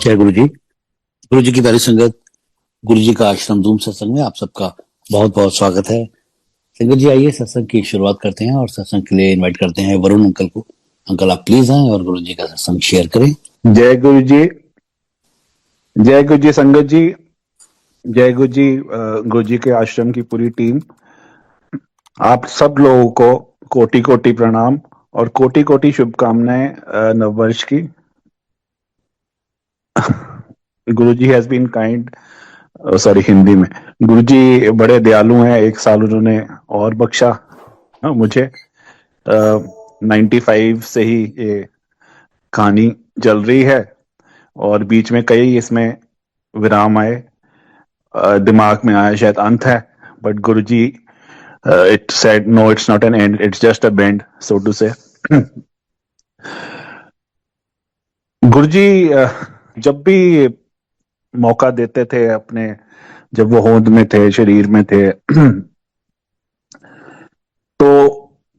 जय गुरु जी। गुरु जी की प्यारी संगत, गुरु जी का आश्रम धूम सत्संग में आप सबका बहुत बहुत स्वागत है। संगत जी, आइए सत्संग की शुरुआत करते हैं और सत्संग के लिए इनवाइट करते हैं वरुण अंकल को। अंकल, आप प्लीज आए और गुरु जी का सत्संग शेयर करें। जय गुरु जी। जय गुरु जी संगत जी। जय गुरु जी। गुरु जी के आश्रम की पूरी टीम, आप सब लोगों को कोटि कोटि प्रणाम और कोटि कोटि शुभकामनाएं नववर्ष की। Guru ji has been kind, sorry Hindi में। गुरु जी बड़े दयालु हैं। एक साल उन्होंने और बख्शा मुझे। 95 से ही ये कहानी चल रही है और बीच में कई इसमें विराम आए। दिमाग में आया शायद अंत है, but Guruji it said no, it's not an end, it's just a bend, so to say. गुरुजी जब भी मौका देते थे अपने, जब वो होंद में थे, शरीर में थे, तो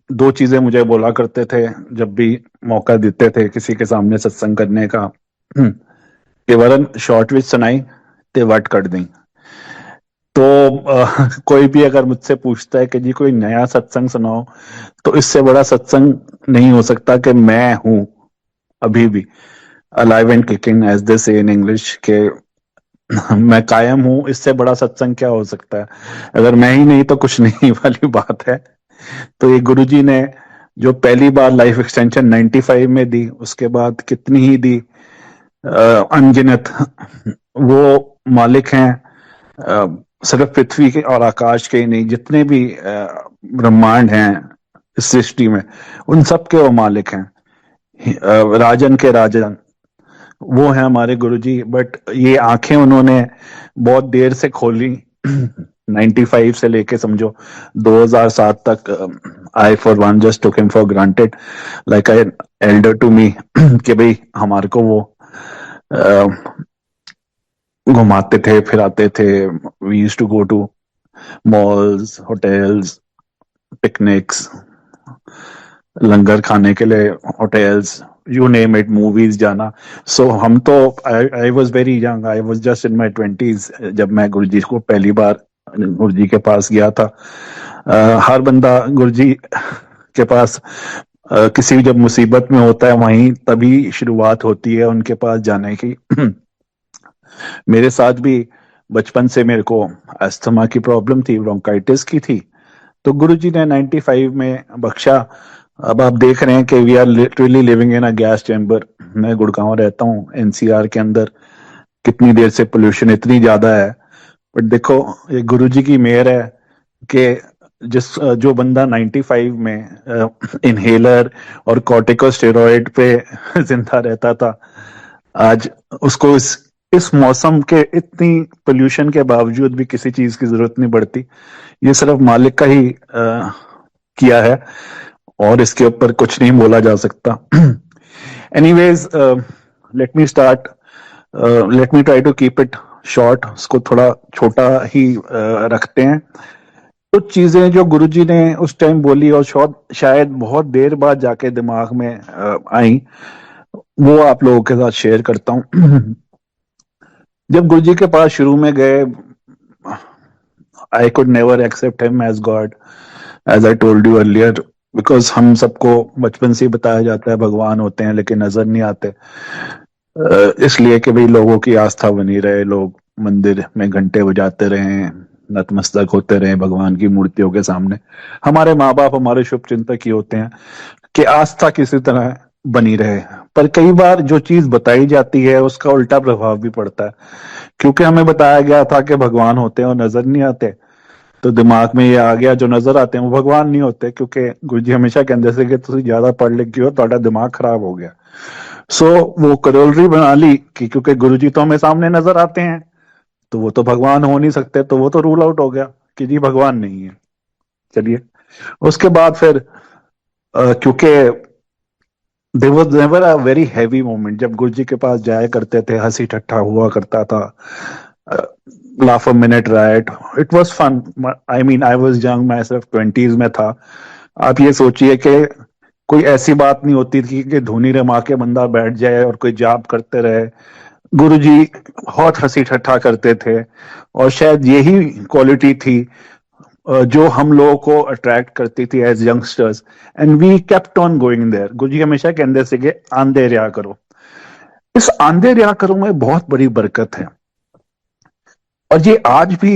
दो चीजें मुझे बोला करते थे जब भी मौका देते थे किसी के सामने सत्संग करने का, कि वरन शॉर्ट विच सुनाई ते वट कर दी। तो कोई भी अगर मुझसे पूछता है कि जी कोई नया सत्संग सुनाओ, तो इससे बड़ा सत्संग नहीं हो सकता कि मैं हूं अभी भी alive and kicking, as they say in English, के मैं कायम हूं। इससे बड़ा सत्संग क्या हो सकता है? अगर मैं ही नहीं तो कुछ नहीं वाली बात है। तो ये गुरुजी ने जो पहली बार लाइफ एक्सटेंशन 95 में दी, उसके बाद कितनी ही दी, अनगिनत। वो मालिक हैं, सिर्फ पृथ्वी के और आकाश के ही नहीं, जितने भी ब्रह्मांड हैं इस सृष्टि में, उन सब के वो मालिक हैं। राजन के राजन वो है हमारे गुरुजी। बट ये आंखें उन्होंने बहुत देर से खोली। 95 से लेके समझो 2007 तक। I for one just took him for granted, like an elder to me, कि भाई हमारे को वो घुमाते थे, फिराते थे। We used to go to malls, hotels, picnics, लंगर खाने के लिए hotels, you name it, movies जाना। सो हम तो, I was very young, I was just in my 20s जब मैं गुरुजी को पहली बार गुरुजी के पास गया था। हर बंदा गुरुजी के पास किसी भी जब मुसीबत में होता है, वहीं तभी शुरुआत होती है उनके पास जाने की। मेरे साथ भी बचपन से मेरे को अस्थमा की प्रॉब्लम थी, ब्रोंकाइटिस की थी। तो गुरुजी ने 95 में बख्शा। अब आप देख रहे हैं कि we are literally living in a gas chamber. मैं गुड़गांव रहता हूँ, एनसीआर के अंदर। कितनी देर से पोल्यूशन इतनी ज्यादा है, बट देखो ये गुरुजी की मेहर है कि जो बंदा 95 में इनहेलर और कॉर्टिकोस्टेरॉइड पे जिंदा रहता था, आज उसको इस मौसम के, इतनी पोल्यूशन के बावजूद भी किसी चीज की जरूरत नहीं पड़ती। ये सिर्फ मालिक का ही किया है और इसके ऊपर कुछ नहीं बोला जा सकता। Anyways, let me start. Let me try to keep it short. उसको थोड़ा छोटा ही रखते हैं। कुछ चीजें जो गुरुजी ने उस टाइम बोली और शायद बहुत देर बाद जाके दिमाग में आई, वो आप लोगों के साथ शेयर करता हूँ। जब गुरुजी के पास शुरू में गए, I could never accept him as god, as I told you earlier, because हम सबको बचपन से ही बताया जाता है भगवान होते हैं लेकिन नजर नहीं आते। इसलिए कि भाई लोगों की आस्था बनी रहे, लोग मंदिर में घंटे बजाते रहे, नतमस्तक होते रहे भगवान की मूर्तियों के सामने। हमारे माँ बाप हमारे शुभ चिंतक ही होते हैं कि आस्था किसी तरह बनी रहे। पर कई बार जो चीज बताई जाती है उसका उल्टा प्रभाव भी पड़ता है, क्योंकि हमें बताया गया था कि भगवान होते हैं और नजर नहीं आते। तो दिमाग में ये आ गया जो नजर आते हैं वो भगवान नहीं होते, क्योंकि गुरुजी हमेशा कहते थे कि तुम ज्यादा पढ़ लिख गए हो, तुम्हारा दिमाग खराब हो गया। सो वो करोलरी बना ली कि क्योंकि गुरुजी तो हमें सामने नजर आते हैं तो वो तो भगवान हो नहीं सकते, तो वो तो रूल आउट हो गया कि जी भगवान नहीं है। चलिए, उसके बाद फिर क्योंकि there was never a very heavy moment जब गुरुजी के पास जाया करते थे, हंसी ठट्ठा हुआ करता था, laugh a minute right, it was fun. I mean I was young, मैं सिर्फ 20s में था। आप ये सोचिए कि कोई ऐसी बात नहीं होती थी कि धुनी रमा के बंदा बैठ जाए और कोई जाप करते रहे। गुरुजी बहुत हंसी ठट्ठा करते थे और शायद यही क्वालिटी थी जो हम लोगों को अट्रैक्ट करती थी as youngsters and we kept on going there. Guruji हमेशा कहते थे कि आंधे रहा करो। इस आंधे रहा करो में बहुत बड़ी बरकत है और ये आज भी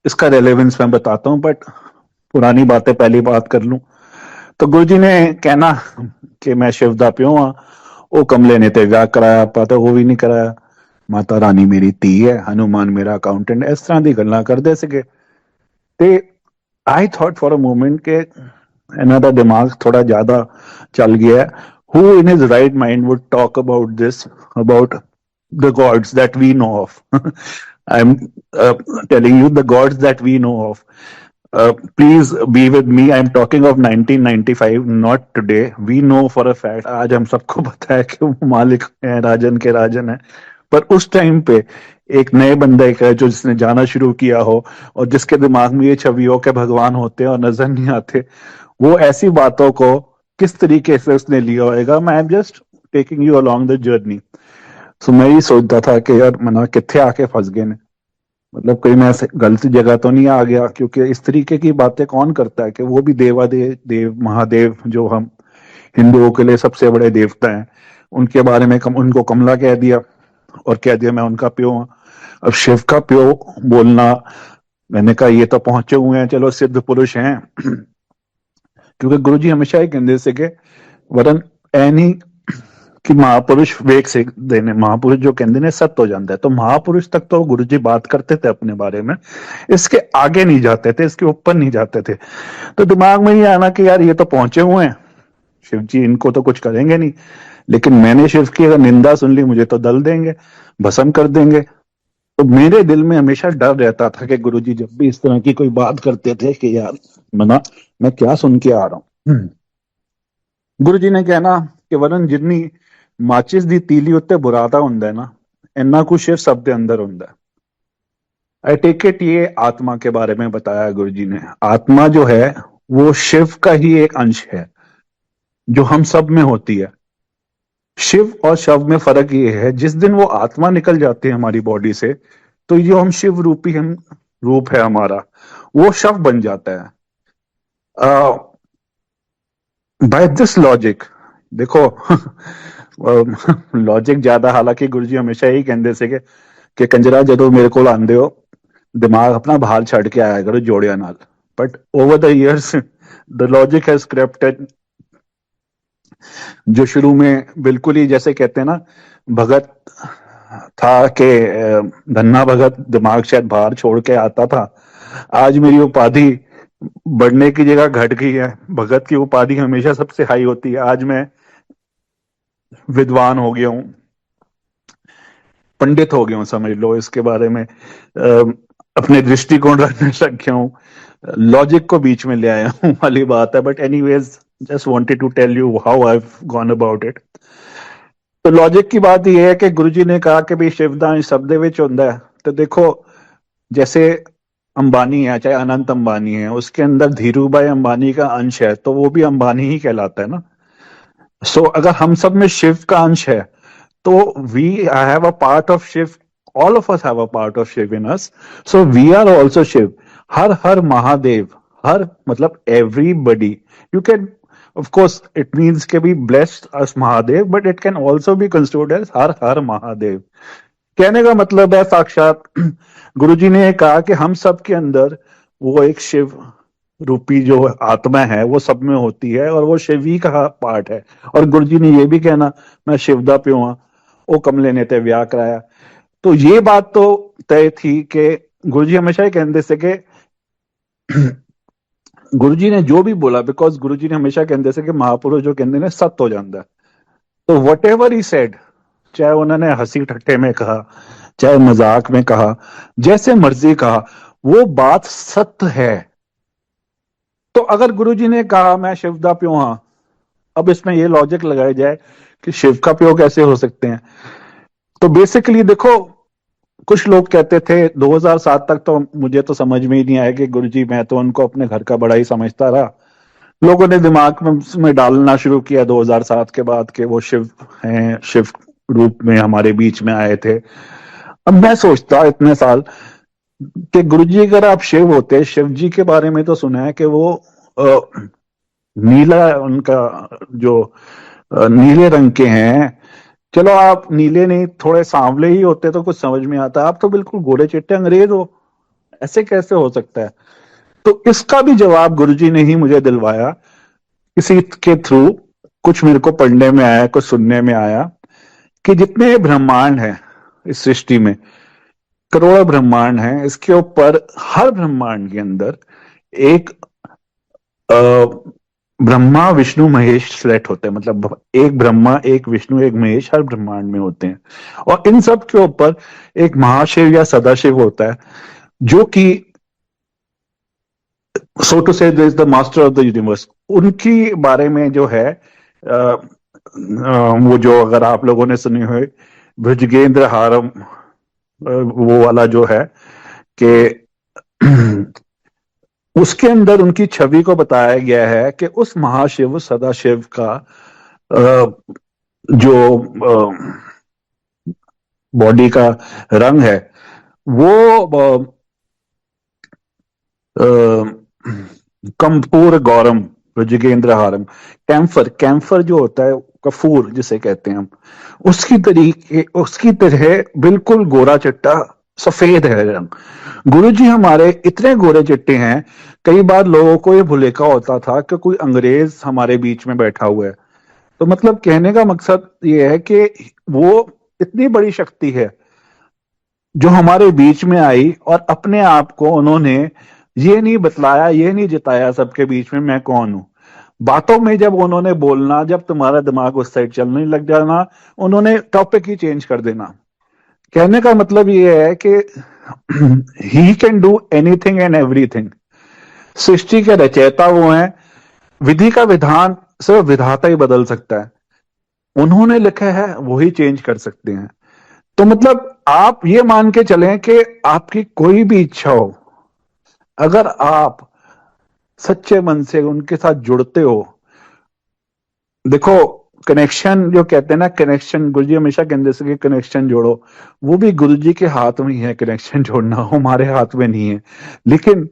इसका रेलेवेंस मैं बताता हूं, बट पुरानी बातें पहली बात कर लूं तो गुरुजी ने कहना कि मैं शिव दा प्यो हाँ, ਉਹ ਕਮਲੇ ਨੇ ਤੇ ਵਿਆਹ ਕਰਾਇਆ, ਆਪਾਂ ਤਾਂ ਉਹ ਵੀ ਨਹੀਂ ਕਰਾਇਆ, ਮਾਤਾ ਰਾਣੀ ਮੇਰੀ ਧੀ ਹੈ, ਹਨੂਮਾਨ ਮੇਰਾ ਅਕਾਊਂਟੈਂਟ, ਇਸ ਤਰ੍ਹਾਂ ਦੀ ਗੱਲਾਂ ਕਰਦੇ ਸੀਗੇ। ਤੇ ਆਈ ਥॉट ਫॉर ਅ ਮੋਮੈਂਟ ਕਿ ਇਹਨਾਂ ਦਾ ਦਿਮਾਗ ਥੋੜਾ ਜ਼ਿਆਦਾ ਚੱਲ ਗਿਆ। who in his right mind would talk about this, about the gods that we know of? I'm uh, telling you the gods that we know of. Please be with me. I'm talking of 1995, not today. We know for a fact, आज हम सबको पता है कि वो मालिक हैं, राजन के राजन है। पर उस टाइम पे एक नए बंदे का जो जिसने जाना शुरू किया हो और जिसके दिमाग में ये छवियों के भगवान होते हैं और नजर नहीं आते, वो ऐसी बातों को किस तरीके से उसने लिया होगा। मैं am just taking you along the journey. So मैं ये सोचता था कि यार मना कितने आके फंस गए ने, मतलब कहीं मैं ऐसे गलत जगह तो नहीं आ गया, क्योंकि इस तरीके की बातें कौन करता है कि वो भी देव महादेव जो हम हिंदुओं के लिए सबसे बड़े देवता हैं, उनके बारे में उनको कमला कह दिया और कह दिया मैं उनका प्यो हूं। अब शिव का प्यो बोलना, मैंने कहा ये तो पहुंचे हुए हैं, चलो सिद्ध पुरुष हैं। क्योंकि गुरुजी हमेशा ही कहते थे कि वरन ऐ नहीं कि महापुरुष वेग से देने, महापुरुष जो कहते ने सत्य हो जाता है, तो महापुरुष तक तो गुरुजी बात करते थे अपने बारे में, इसके आगे नहीं जाते थे, इसके ऊपर नहीं जाते थे। तो दिमाग में ये आना कि यार ये तो पहुंचे हुए हैं शिव जी, इनको तो कुछ करेंगे नहीं, लेकिन मैंने शिव की अगर निंदा सुन ली मुझे तो दल देंगे, भस्म कर देंगे। तो मेरे दिल में हमेशा डर रहता था कि गुरुजी जब भी इस तरह की कोई बात करते थे कि यार मना मैं क्या सुन के आ रहा हूं। गुरुजी ने कहना कि वरन जितनी माचिस दी तीली उत्ते बुरादा हुंदा है ना, इन्ना कुछ शिव सब दे अंदर हुंदा है। आई टेक इट, ये आत्मा के बारे में बताया गुरुजी ने। आत्मा जो है वो शिव का ही एक अंश है जो हम सब में होती है। शिव और शव में फर्क ये है, जिस दिन वो आत्मा निकल जाती है हमारी बॉडी से, तो जो हम शिव रूपी हम रूप है हमारा, वो शव बन जाता है। बाय दिस लॉजिक देखो लॉजिक ज्यादा, हालांकि गुरुजी हमेशा यही कहते थे कि कंजरा जदों मेरे को आंदे हो दिमाग अपना बाहर छड़ के आया करो जोड़िया नाल। But over the years the logic has crepted. जो शुरू में बिल्कुल ही जैसे कहते हैं ना, भगत था कि धन्ना भगत दिमाग शायद बाहर छोड़ के आता था, आज मेरी उपाधि बढ़ने की जगह घट गई है। भगत की उपाधि हमेशा सबसे हाई होती है, आज मैं विद्वान हो गया हूं, पंडित हो गया हूं, समझ लो इसके बारे में अपने दृष्टिकोण रखने लग गया हूं, लॉजिक को बीच में ले आया हूं वाली बात है। But anyways just wanted to tell you how I have gone about it. तो लॉजिक की बात यह है कि गुरुजी ने कहा कि भाई शिवदांश शब्द दे विच हुंदा है। तो देखो जैसे अंबानी है, चाहे अनंत अंबानी है, उसके अंदर धीरू भाई अंबानी का अंश है, तो वो भी अंबानी ही कहलाता है ना। सो अगर हम सब में शिव का अंश है तो we have a part of Shiv, all of us have a part of Shiv in us, so we are also Shiv. हर हर महादेव, हर मतलब everybody, you can of course it means के भी blessed as Mahadev, but it can also be considered as हर हर महादेव। कहने का मतलब है साक्षात गुरुजी ने कहा कि हम सब के अंदर वो एक शिव रूपी जो आत्मा है वो सब में होती है और वो शिव ही का पार्ट है। और गुरुजी ने ये भी कहना मैं शिव दा प्यो हाँ, ओ कमले ने ते व्याह कराया। तो ये बात तो तय थी कि गुरुजी हमेशा ही कहते थे कि गुरुजी ने जो भी बोला, बिकॉज गुरुजी ने हमेशा कहते थे कि महापुरुष जो कहते हैं सत्य हो जाता है। तो वट एवर ही सेड, चाहे उन्होंने हंसी ठट्ठे में कहा, चाहे मजाक में कहा, जैसे मर्जी कहा, वो बात सत्य है। तो अगर गुरुजी ने कहा मैं शिव दा प्यो हाँ, अब इसमें ये लॉजिक लगाया जाए कि शिव का प्यो कैसे हो सकते हैं। तो बेसिकली देखो, कुछ लोग कहते थे 2007 तक, तो मुझे तो समझ में ही नहीं आया कि गुरुजी, मैं तो उनको अपने घर का बड़ा ही समझता रहा। लोगों ने दिमाग में डालना शुरू किया 2007 के बाद कि वो शिव हैं, शिव रूप में हमारे बीच में आए थे। अब मैं सोचता इतने साल कि गुरु जी अगर आप शिव होते, शिव जी के बारे में तो सुना है कि वो अ, नीला उनका जो नीले रंग के हैं। चलो आप नीले नहीं, थोड़े सांवले ही होते तो कुछ समझ में आता, आप तो बिल्कुल गोरे चिट्टे अंग्रेज हो, ऐसे कैसे हो सकता है? तो इसका भी जवाब गुरुजी ने ही मुझे दिलवाया किसी के थ्रू। कुछ मेरे को पढ़ने में आया, कुछ सुनने में आया कि जितने ब्रह्मांड हैं इस सृष्टि में, करोड़ों ब्रह्मांड हैं, इसके ऊपर हर ब्रह्मांड के अंदर एक अ, ब्रह्मा विष्णु महेश सेट होते हैं। मतलब एक ब्रह्मा, एक विष्णु, एक महेश हर ब्रह्मांड में होते हैं। और इन सब के ऊपर एक महाशिव या सदाशिव होता है, जो कि सो टू से is the master of the universe. उनकी बारे में जो है वो जो अगर आप लोगों ने सुनी हो, भुजगेंद्र हारम, वो वाला जो है कि उसके अंदर उनकी छवि को बताया गया है कि उस महाशिव सदाशिव का जो बॉडी का रंग है वो कंपूर गौरम भुजगेंद्र हारम। कैम्फर, कैम्फर जो होता है, कफूर जिसे कहते हैं हम, उसकी तरह बिल्कुल गोरा चिट्टा सफेद है रंग। गुरुजी हमारे इतने गोरे चिट्टे हैं, कई बार लोगों को ये भुलेखा होता था कि कोई अंग्रेज हमारे बीच में बैठा हुआ है। तो मतलब कहने का मकसद ये है कि वो इतनी बड़ी शक्ति है जो हमारे बीच में आई, और अपने आप को उन्होंने ये नहीं बतलाया, ये नहीं जिताया सबके बीच में मैं कौन हूं। बातों में जब उन्होंने बोलना, जब तुम्हारा दिमाग उस साइड चलने लग जाना, उन्होंने टॉपिक ही चेंज कर देना। कहने का मतलब ये है कि he can do anything and everything. सृष्टि के रचयिता वो हैं, विधि का विधान सिर्फ विधाता ही बदल सकता है। उन्होंने लिखा है वो ही चेंज कर सकते हैं। तो मतलब आप ये मान के चलें कि आपकी कोई भी इच्छा हो, अगर आप सच्चे मन से उनके साथ जुड़ते हो, देखो कनेक्शन जो कहते हैं ना, कनेक्शन गुरुजी हमेशा कहते से कि कनेक्शन जोड़ो, वो भी गुरुजी के हाथ में ही है। कनेक्शन जोड़ना हमारे हाथ में नहीं है। लेकिन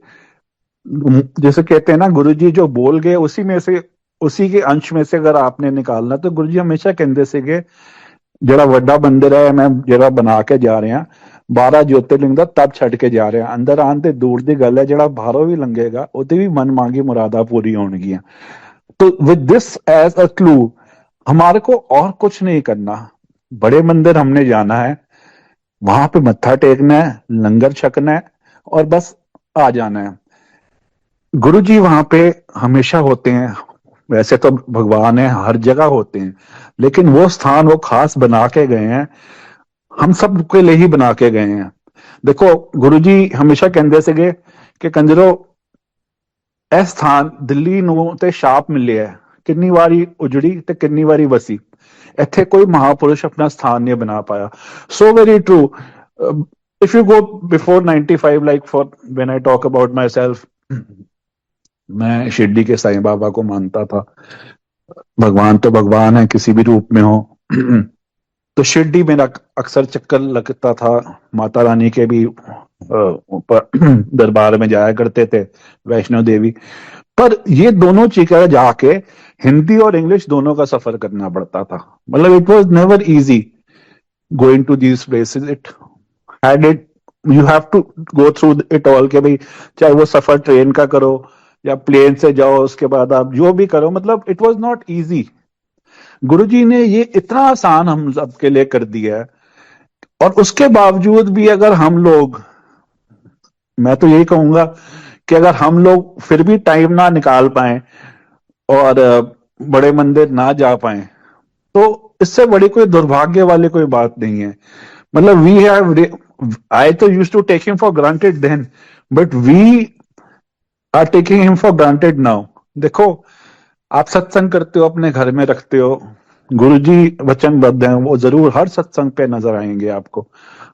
जैसे कहते हैं ना, गुरुजी जो बोल गए उसी में से, उसी के अंश में से अगर आपने निकालना, तो गुरुजी हमेशा कहते से कि ਜਿਹੜਾ ਵੱਡਾ ਮੰਦਿਰ ਹੈ ਮੈਂ ਜਿਹੜਾ ਬਣਾ ਕੇ ਜਾ ਰਿਹਾ, 12 ज्योतिर्लिंग ਦਾ ਤਬ ਛੱਡ ਕੇ ਜਾ ਰਿਹਾ। ਅੰਦਰ ਆਉਣ ਤੇ ਦੂਰ ਦੀ ਗੱਲ ਹੈ, ਜਿਹੜਾ ਬਾਹਰੋਂ ਵੀ ਲੰਘੇਗਾ ਉਹਦੀ ਵੀ ਮਨ मांगी मुरादा पूरी होंगी। तो with this as a clue, हमारे को और कुछ नहीं करना। बड़े मंदिर हमने जाना है, वहां पे मत्था टेकना है, लंगर छकना है और बस आ जाना है। गुरु जी वहां पे हमेशा होते हैं। वैसे तो भगवान है, हर जगह होते हैं, लेकिन वो स्थान वो खास बना के गए हैं, हम सब के लिए ही बना के गए हैं। देखो गुरुजी हमेशा कहते ਸੀਗੇ ਕਿ ਕੰਜਰੋ ਇਹ ਸਥਾਨ ਦਿੱਲੀ ਨੂੰ ਤੇ ਛਾਪ ਮਿਲਿਆ ਹੈ, ਕਿੰਨੀ ਵਾਰੀ ਉਜੜੀ ਤੇ ਕਿੰਨੀ ਵਾਰੀ ਵਸੀ, ਇੱਥੇ ਕੋਈ ਮਹਾਪੁਰਸ਼ ਆਪਣਾ ਸਥਾਨ ਨਹੀਂ ਬਣਾ ਪਾਇਆ। So very true. if you go before 95, like for when I talk about myself, मैं शिरडी के साईं बाबा को मानता था। भगवान तो भगवान है, किसी भी रूप में हो। तो शिरडी मेरा अक्सर चक्कर लगता था। माता रानी के भी दरबार में जाया करते थे, वैष्णो देवी। पर ये दोनों चीजें जाके हिंदी और इंग्लिश दोनों का सफर करना पड़ता था। मतलब it was never easy going to these places. It had it, you have to go through it all, के भाई चाहे वो सफर ट्रेन का करो या प्लेन से जाओ, उसके बाद आप जो भी करो, मतलब इट वाज नॉट इजी। गुरुजी ने ये इतना आसान हम सबके लिए कर दिया है। और उसके बावजूद भी अगर हम लोग, मैं तो यही कहूंगा कि अगर हम लोग फिर भी टाइम ना निकाल पाए और बड़े मंदिर ना जा पाए, तो इससे बड़ी कोई दुर्भाग्य वाली कोई बात नहीं है। मतलब वी हैव, आई तो used to take him for granted then, but we are taking him for granted now. देखो आप सत्संग करते हो, अपने घर में रखते हो, गुरुजी वचनबद्ध हैं, वो जरूर हर सत्संग पे नजर आएंगे आपको।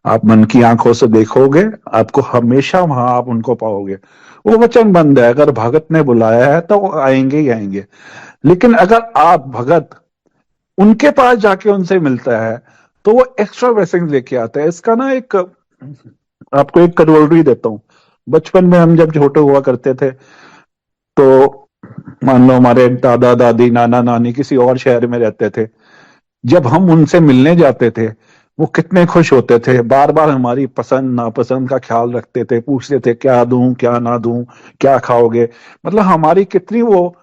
आप मन की आंखों से देखोगे, आपको हमेशा वहां आप उनको पाओगे। वो वचनबद्ध है, अगर भगत ने बुलाया है तो वो आएंगे ही आएंगे। लेकिन अगर आप भगत उनके पास जाके उनसे मिलता है, तो वो एक्स्ट्रा ब्लेसिंग लेके आता है। इसका ना एक आपको एक करोलरी देता हूँ। बचपन में हम जब छोटे हुआ करते थे, तो मान लो हमारे दादा दादी नाना नानी किसी और शहर में रहते थे, जब हम उनसे मिलने जाते थे वो कितने खुश होते थे, बार बार हमारी पसंद नापसंद का ख्याल रखते थे, पूछते थे क्या दूं क्या ना दूं, क्या खाओगे। मतलब हमारी कितनी वो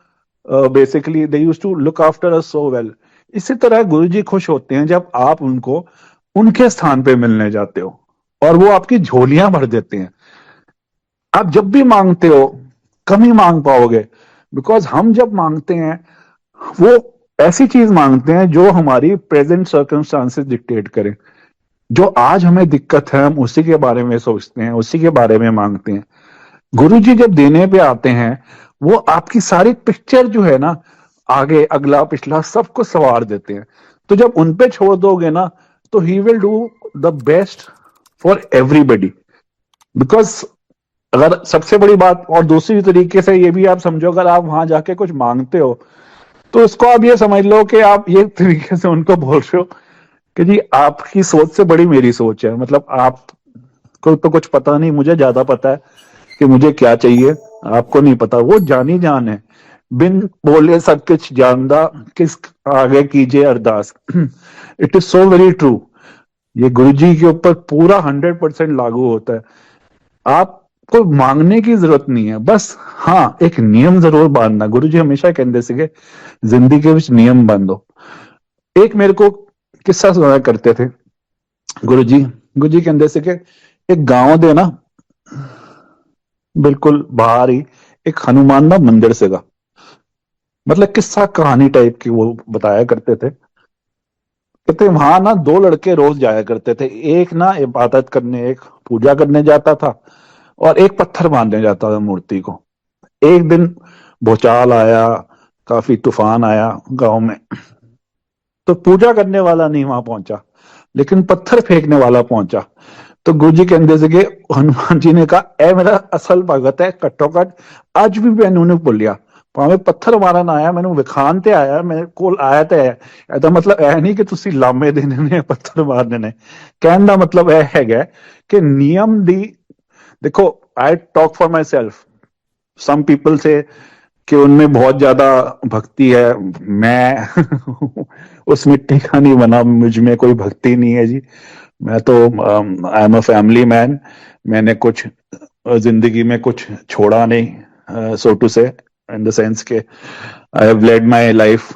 basically they used to look after us so well. इसी तरह गुरुजी खुश होते हैं जब आप उनको उनके स्थान पे मिलने जाते हो और वो आपकी झोलियां भर देते हैं। आप जब भी मांगते हो कम ही मांग पाओगे, बिकॉज हम जब मांगते हैं वो ऐसी चीज मांगते हैं जो हमारी प्रेजेंट सर्कमस्टांसेस डिक्टेट करें। जो आज हमें दिक्कत है हम उसी के बारे में सोचते हैं, उसी के बारे में मांगते हैं। गुरुजी जब देने पे आते हैं वो आपकी सारी पिक्चर जो है ना, आगे अगला पिछला सबको सवार देते हैं। तो जब उन पे छोड़ दोगे ना, तो he will do the best for everybody. Because अगर सबसे बड़ी बात और दूसरी तरीके से ये भी आप समझो, अगर आप वहां जाके कुछ मांगते हो तो इसको आप ये समझ लो कि आप ये तरीके से उनको बोल रहे हो कि जी आपकी सोच से बड़ी मेरी सोच है। मतलब आपको तो कुछ पता नहीं, मुझे ज्यादा पता है कि मुझे क्या चाहिए, आपको नहीं पता। वो जानी जान है, बिन बोले सब कुछ जानदा, किस आगे कीजिए अरदास। It is so very true. ये गुरुजी के ऊपर पूरा 100% लागू होता है। आपको मांगने की जरूरत नहीं है, बस हाँ एक नियम जरूर बांधना। गुरुजी हमेशा कहते थे जिंदगी विच नियम बांधो। एक मेरे को किस्सा सुनाया करते थे गुरुजी कहते थे कि एक गांव दे ना बिल्कुल बाहर ही एक हनुमान का मंदिर सेगा। मतलब किस्सा कहानी टाइप की वो बताया करते थे। कहते वहां ना दो लड़के रोज जाया करते थे, एक ना इबादत करने, एक पूजा करने जाता था और एक पत्थर बांधने जाता था मूर्ति को। एक दिन भूचाल आया, काफी तूफान आया गांव में, तो पूजा करने वाला नहीं वहां पहुंचा, लेकिन पत्थर फेंकने वाला पहुंचा। तो गुरु जी कहते थे कि हनुमान जी ने कहा ए मेरा असल भगत है, घट्टो घट अज भी मैनू नहीं भुलिया, भावे पत्थर मारन आया मैनू विखान ते आया, मेरे कोल आया ते है। ਇਹਦਾ मतलब यह नहीं कि तुसी लामे देने ने पत्थर मारने ने। कहने का मतलब यह है कि नियम दी, देखो I talk for myself, some people say कि उनमें बहुत ज्यादा भक्ति है, मैं उस मिट्टी का नहीं बना, मुझ में कोई भक्ति नहीं है जी। मैं तो I am a family man, मैंने कुछ जिंदगी में कुछ छोड़ा नहीं, सो टू से, इन द सेंस के I have led my life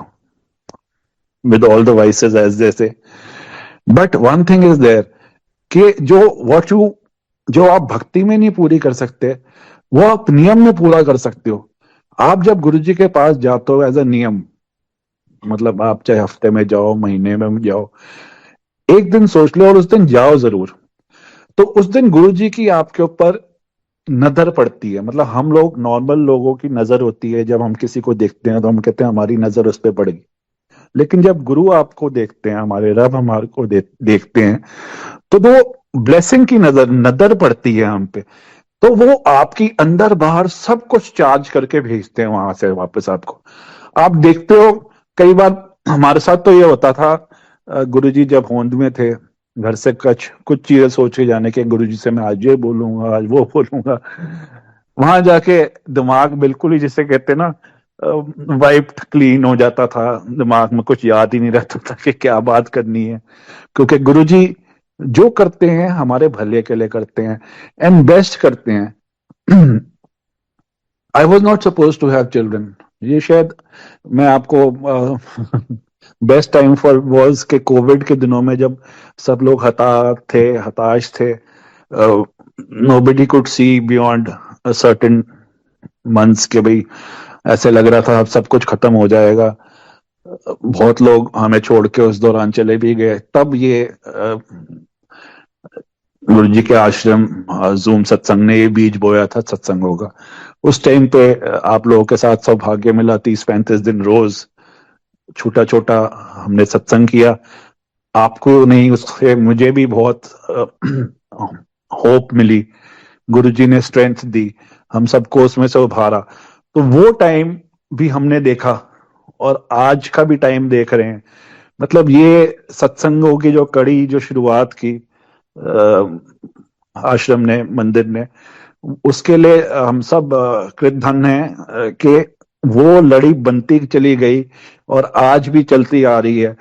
with all the vices as they say. But one thing is there कि जो व्हाट यू, जो आप भक्ति में नहीं पूरी कर सकते वो आप नियम में पूरा कर सकते हो। आप जब गुरुजी के पास जाते हो एज अ नियम, मतलब आप चाहे हफ्ते में जाओ, महीने में जाओ, एक दिन सोच लो और उस दिन जाओ जरूर। तो उस दिन गुरुजी की आपके ऊपर नजर पड़ती है। मतलब हम लोग नॉर्मल लोगों की नजर होती है, जब हम किसी को देखते हैं तो हम कहते हैं हमारी नजर उस पर पड़ेगी। लेकिन जब गुरु आपको देखते हैं, हमारे रब हमारे को देखते हैं, तो वो ब्लेसिंग की नजर पड़ती है हम पे। तो वो आपकी अंदर बाहर सब कुछ चार्ज करके भेजते हैं वहां से वापस आपको। आप देखते हो कई बार हमारे साथ तो ये होता था, गुरुजी जब होंद में थे, घर से कुछ कुछ चीजें सोच के जाने के, गुरुजी से मैं आज ये बोलूंगा आज वो बोलूंगा, वहां जाके दिमाग बिल्कुल ही जिसे कहते हैं ना वाइप्ड क्लीन हो जाता था, दिमाग में कुछ याद ही नहीं रहता था कि क्या बात करनी है। क्योंकि गुरुजी जो करते हैं हमारे भले के लिए करते हैं एंड बेस्ट करते हैं। I was not suppose to have children, ये शायद मैं आपको बेस्ट टाइम फॉर वॉज के कोविड के दिनों में जब सब लोग हताश थे, nobody could see beyond certain months के भाई ऐसे लग रहा था अब सब कुछ खत्म हो जाएगा। बहुत लोग हमें छोड़ के उस दौरान चले भी गए। तब ये गुरु जी के आश्रम जूम सत्संग ने ये बीज बोया था सत्संग होगा। उस टाइम पे आप लोगों के साथ सौभाग्य मिला, 30-35 दिन रोज छोटा छोटा हमने सत्संग किया। आपको नहीं, उससे मुझे भी बहुत होप मिली, गुरुजी ने स्ट्रेंथ दी, हम सबको उसमें से उभारा। तो वो टाइम भी हमने देखा और आज का भी टाइम देख रहे हैं। मतलब ये सत्संगों की जो कड़ी जो शुरुआत की आश्रम ने, मंदिर ने, उसके लिए हम सब कृतधन्य हैं कि वो लड़ी बनती चली गई और आज भी चलती आ रही है।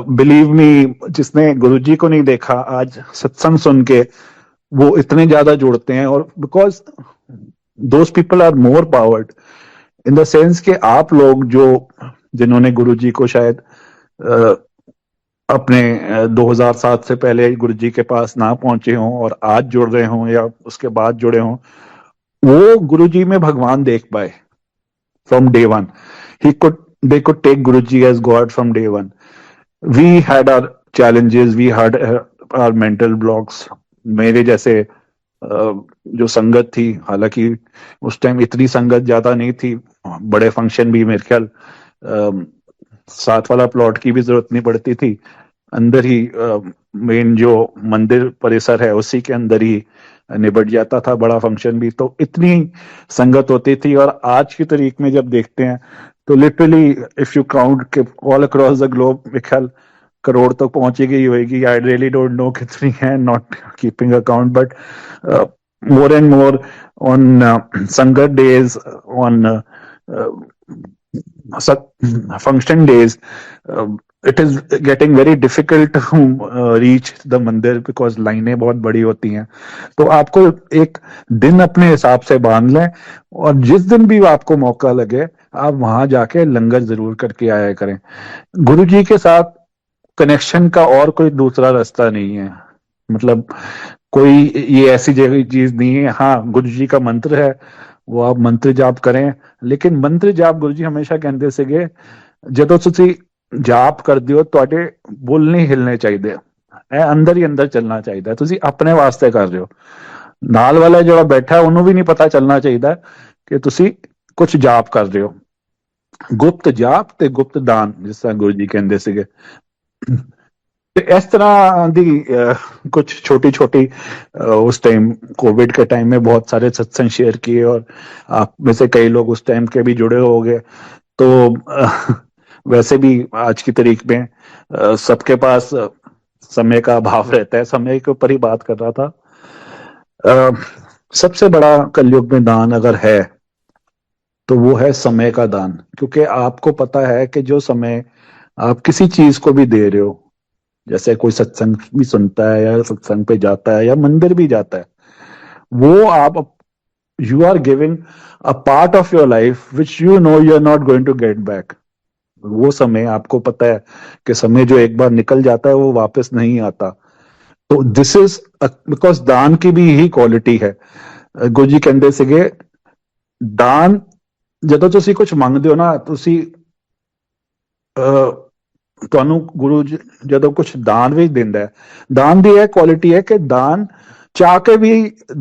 बिलीव मी, जिसने गुरुजी को नहीं देखा, आज सत्संग सुन के वो इतने ज्यादा जुड़ते हैं। और because those people are more powered in the sense कि आप लोग जो, जिन्होंने गुरुजी को शायद अ, अपने 2007 से पहले गुरुजी के पास ना पहुंचे हों और आज जुड़ रहे हों या उसके बाद जुड़े हों, वो गुरुजी में भगवान देख पाए from day one. They could take Guruji as God from day one. We had our challenges, we had our mental blocks. मेरे जैसे जो संगत थी, हालांकि उस टाइम इतनी संगत ज्यादा नहीं थी, बड़े फंक्शन भी मेरे ख्याल साथ वाला प्लॉट की भी जरूरत नहीं पड़ती थी, अंदर ही मेन जो मंदिर परिसर है उसी के अंदर ही निबट जाता था बड़ा फंक्शन भी। तो इतनी संगत होती थी। और आज की तारीख में जब देखते हैं तो literally if you count all across the globe, ख्याल करोड़ तक पहुंची गई होगी। आई रियली डोंट नो कितनी है, not keeping account, but more and more on Sangat days, on function days, it is getting very difficult to reach the मंदिर because लाइनें बहुत बड़ी होती हैं। तो आपको एक दिन अपने हिसाब से बांध लें और जिस दिन भी आपको मौका लगे आप वहां जाके लंगर जरूर करके आया करें। गुरु जी के साथ कनेक्शन का और कोई दूसरा रास्ता नहीं है। मतलब कोई ये ऐसी जगह चीज नहीं है। हाँ, गुरु जी का मंत्र है, वो आप मंत्र जाप करें, लेकिन मंत्र जाप गुरु जी हमेशा कहते ਸੀਗੇ ਜਦੋਂ ਤੁਸੀਂ ਜਾਪ ਕਰਦੇ ਹੋ ਤੁਹਾਡੇ ਬੁੱਲ ਨਹੀਂ ਹਿਲਣੇ ਚਾਹੀਦੇ, ਇਹ ਅੰਦਰ ਹੀ ਅੰਦਰ ਚੱਲਣਾ ਚਾਹੀਦਾ। ਤੁਸੀਂ ਆਪਣੇ ਵਾਸਤੇ ਕਰ ਰਹੇ ਹੋ, ਨਾਲ ਵਾਲਾ ਜਿਹੜਾ ਬੈਠਾ ਉਹਨੂੰ ਵੀ ਨਹੀਂ ਪਤਾ ਚੱਲਣਾ ਚਾਹੀਦਾ ਕਿ ਤੁਸੀਂ ਕੁਝ ਜਾਪ ਕਰ ਰਹੇ ਹੋ। ਗੁਪਤ ਜਾਪ ਤੇ ਗੁਪਤ ਦਾਨ, ਜਿਸ ਤਰ੍ਹਾਂ ਗੁਰੂ ਜੀ ਕਹਿੰਦੇ ਸੀਗੇ। ਤੇ इस तरह दी कुछ छोटी छोटी उस टाइम कोविड के टाइम में बहुत सारे सत्संग शेयर किए और आप में से कई लोग उस टाइम के भी जुड़े हो गए। तो वैसे भी आज की तारीख में सबके पास समय का अभाव रहता है। समय के ऊपर ही बात कर रहा था। सबसे बड़ा कलयुग में दान अगर है तो वो है समय का दान, क्योंकि आपको पता है कि जो समय आप किसी चीज को भी दे रहे हो, जैसे कोई सत्संग भी सुनता है या सत्संग पे जाता है या मंदिर भी जाता है, वो आप you are giving a part of your life which you know you are not going to get back. वो समय आपको पता है कि समय जो एक बार निकल जाता है वो वापस नहीं आता। तो दिस इज बिकॉज दान की भी यही क्वालिटी है। गुरु जी कहते ਸੀਗੇ दान ਜਦੋਂ ਤੁਸੀਂ ਕੁਝ ਮੰਗਦੇ ਹੋ ਨਾ, ਤੁਸੀਂ ਤੁਹਾਨੂੰ ਗੁਰੂ ਜਦੋਂ ਕੁਝ ਦਾਨ ਵੀ ਦਿੰਦਾ ਹੈ, ਦਾਨ ਦੀ ਇਹ ਕੁਆਲਿਟੀ ਹੈ ਕਿ ਦਾਨ ਚਾਹ ਕੇ ਵੀ